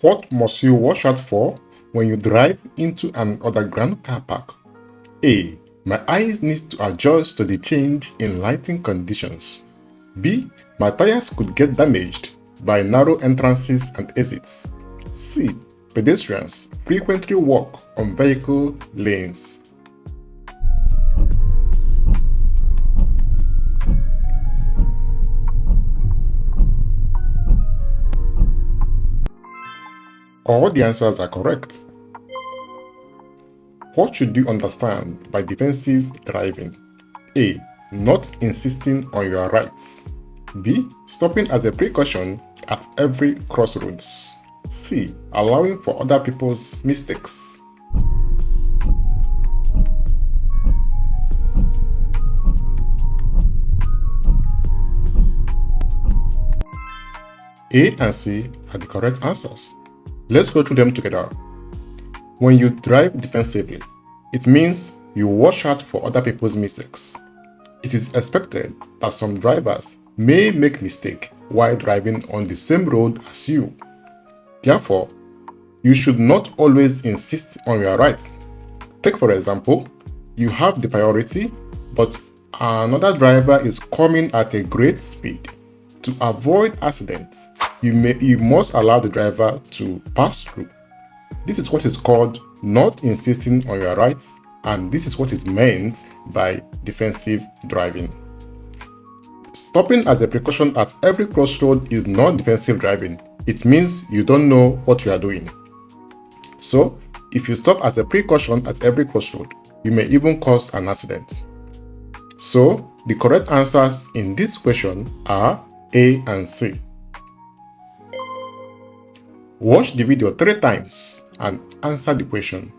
What must you watch out for when you drive into an underground car park? A. My eyes need to adjust to the change in lighting conditions. B. My tires could get damaged by narrow entrances and exits. C. Pedestrians frequently walk on vehicle lanes. All the answers are correct. What should you understand by defensive driving? A. Not insisting on your rights. B. Stopping as a precaution at every crossroads. C. Allowing for other people's mistakes. A and C are the correct answers. Let's go through them together. When you drive defensively, it means you watch out for other people's mistakes. It is expected that some drivers may make mistakes while driving on the same road as you. Therefore, you should not always insist on your rights. Take for example, you have the priority, but another driver is coming at a great speed. To avoid accidents, you must allow the driver to pass through. This is what is called not insisting on your rights, and this is what is meant by defensive driving. Stopping as a precaution at every crossroad is not defensive driving. It means you don't know what you are doing. So, if you stop as a precaution at every crossroad, you may even cause an accident. So, the correct answers in this question are A and C. Watch the video 3 times and answer the question.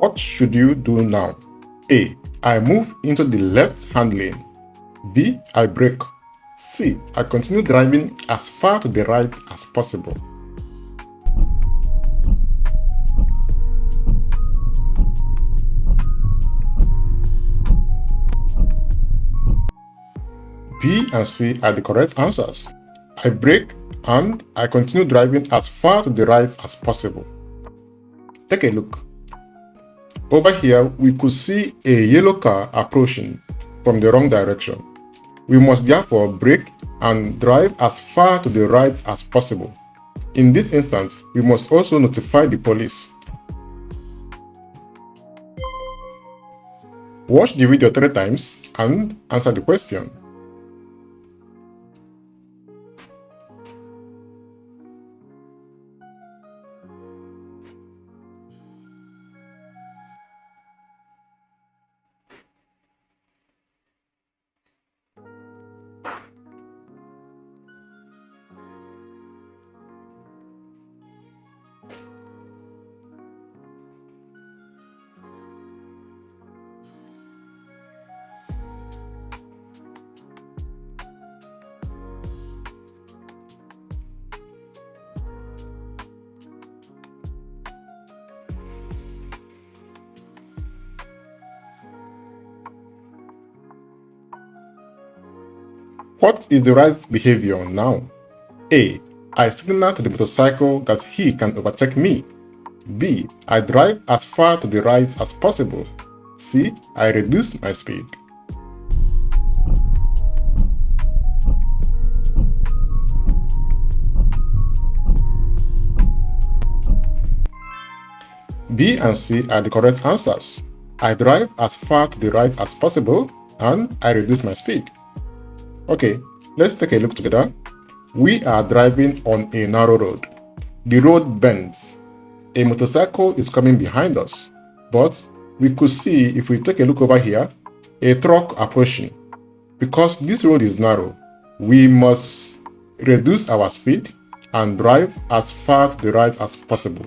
What should you do now? A. I move into the left-hand lane. B. I brake. C. I continue driving as far to the right as possible. B and C are the correct answers. I brake and I continue driving as far to the right as possible. Take a look. Over here, we could see a yellow car approaching from the wrong direction. We must therefore brake and drive as far to the right as possible. In this instance, we must also notify the police. Watch the video 3 times and answer the question. What is the right behavior now? A. I signal to the motorcycle that he can overtake me. B. I drive as far to the right as possible. C. I reduce my speed. B and C are the correct answers. I drive as far to the right as possible and I reduce my speed. Okay, let's take a look together. We are driving on a narrow road. The road bends. A motorcycle is coming behind us, but we could see, if we take a look over here, a truck approaching. Because this road is narrow, we must reduce our speed and drive as far to the right as possible.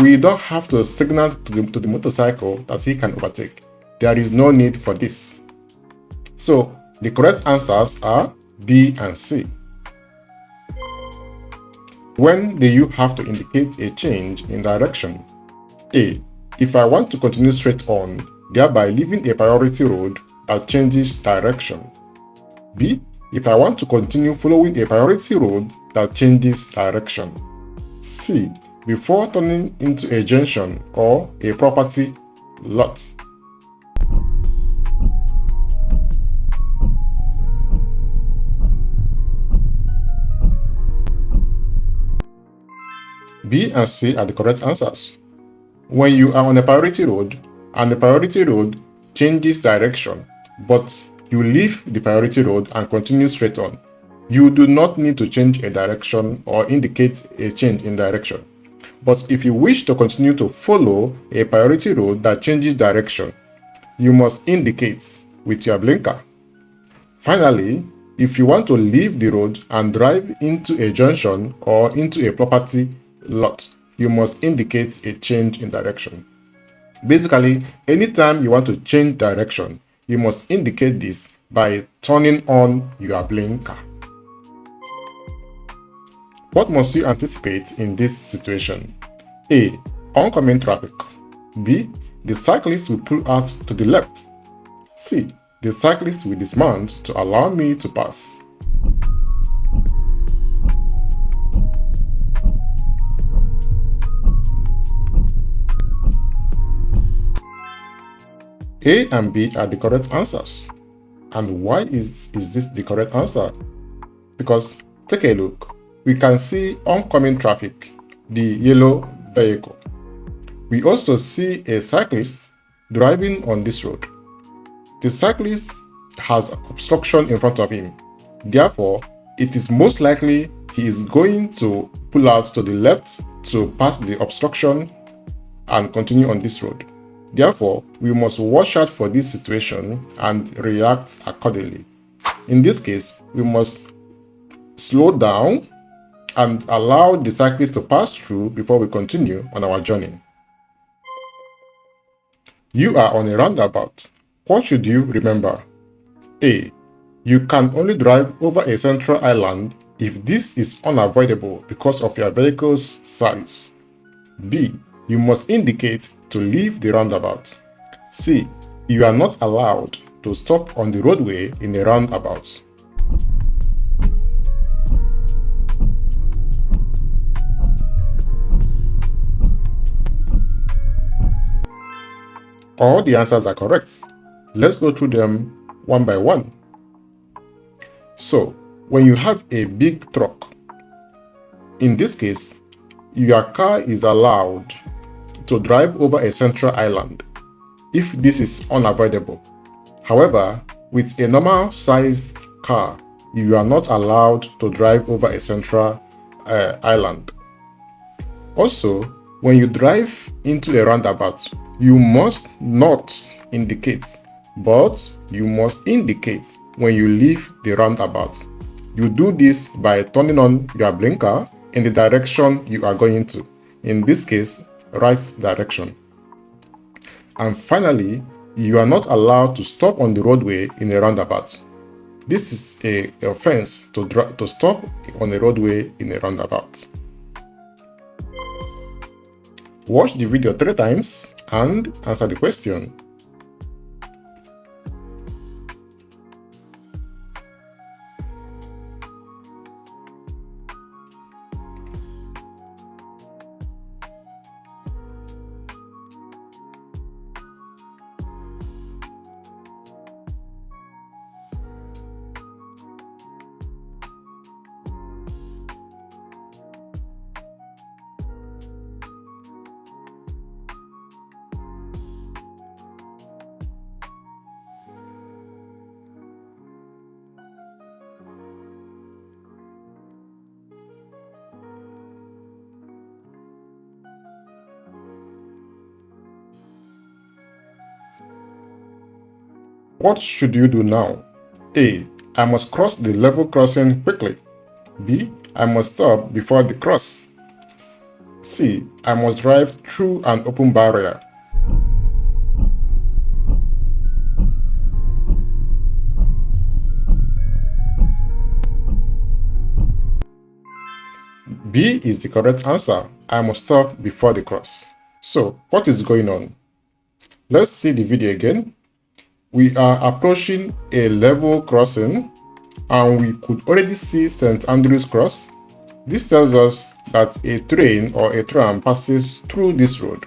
We don't have to signal to the motorcycle that he can overtake. There is no need for this. So the correct answers are B and C. When do you have to indicate a change in direction? A. If I want to continue straight on, thereby leaving a priority road that changes direction. B. If I want to continue following a priority road that changes direction. C. Before turning into a junction or a property lot. B and C are the correct answers. When you are on a priority road and the priority road changes direction, but you leave the priority road and continue straight on, you do not need to change a direction or indicate a change in direction. But if you wish to continue to follow a priority road that changes direction, you must indicate with your blinker. Finally, if you want to leave the road and drive into a junction or into a property lot, you must indicate a change in direction. Basically, anytime you want to change direction, you must indicate this by turning on your blinker. What must you anticipate in this situation? A. Oncoming traffic. B. The cyclist will pull out to the left. C. The cyclist will dismount to allow me to pass. A and B are the correct answers. And why is this the correct answer? Because take a look. We can see oncoming traffic, the yellow vehicle. We also see a cyclist driving on this road. The cyclist has obstruction in front of him. Therefore, it is most likely he is going to pull out to the left to pass the obstruction and continue on this road. Therefore, we must watch out for this situation and react accordingly. In this case, we must slow down and allow the cyclist to pass through before we continue on our journey. You are on a roundabout. What should you remember? A. You can only drive over a central island if this is unavoidable because of your vehicle's size. B. You must indicate to leave the roundabout. C. You are not allowed to stop on the roadway in a roundabout. All the answers are correct. Let's go through them one by one. So, when you have a big truck, in this case, your car is allowed to drive over a central island if this is unavoidable. However, with a normal sized car, you are not allowed to drive over a central island. Also, when you drive into a roundabout, you must not indicate, but you must indicate when you leave the roundabout. You do this by turning on your blinker in the direction you are going to. In this case, right direction. And finally, you are not allowed to stop on the roadway in a roundabout. This is an offense to stop on a roadway in a roundabout. Watch the video 3 times and answer the question. What should you do now? A. I must cross the level crossing quickly. B. I must stop before the cross. C. I must drive through an open barrier. B is the correct answer. I must stop before the cross. So, what is going on? Let's see the video again. We are approaching a level crossing and we could already see St. Andrew's Cross. This tells us that a train or a tram passes through this road.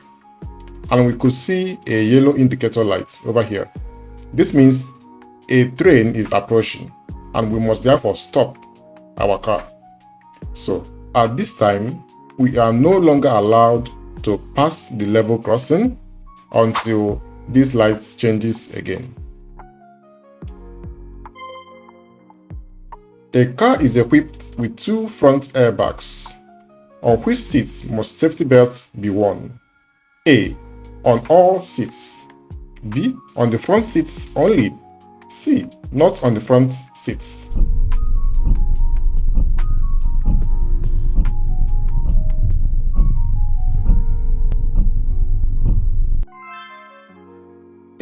And we could see a yellow indicator light over here. This means a train is approaching and we must therefore stop our car. So, at this time, we are no longer allowed to pass the level crossing until this light changes again. A car is equipped with 2 front airbags. On which seats must safety belts be worn? A. On all seats. B. On the front seats only. C. Not on the front seats.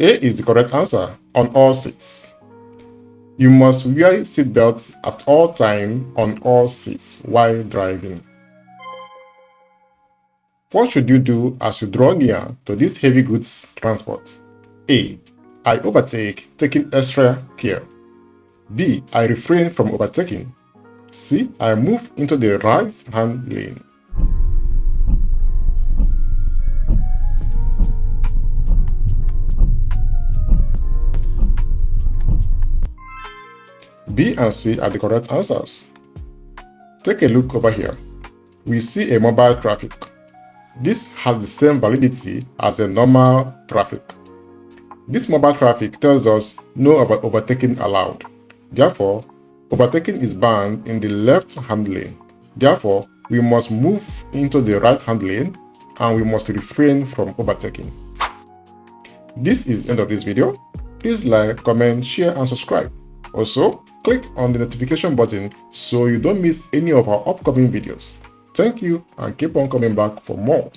A is the correct answer, on all seats. You must wear seatbelts at all times on all seats while driving. What should you do as you draw near to this heavy goods transport? A. I overtake, taking extra care. B. I refrain from overtaking. C. I move into the right-hand lane. B and C are the correct answers. Take a look over here. We see a mobile traffic. This has the same validity as a normal traffic. This mobile traffic tells us no overtaking allowed. Therefore, overtaking is banned in the left-hand lane. Therefore, we must move into the right-hand lane and we must refrain from overtaking. This is the end of this video. Please like, comment, share and subscribe. Also, click on the notification button so you don't miss any of our upcoming videos. Thank you and keep on coming back for more.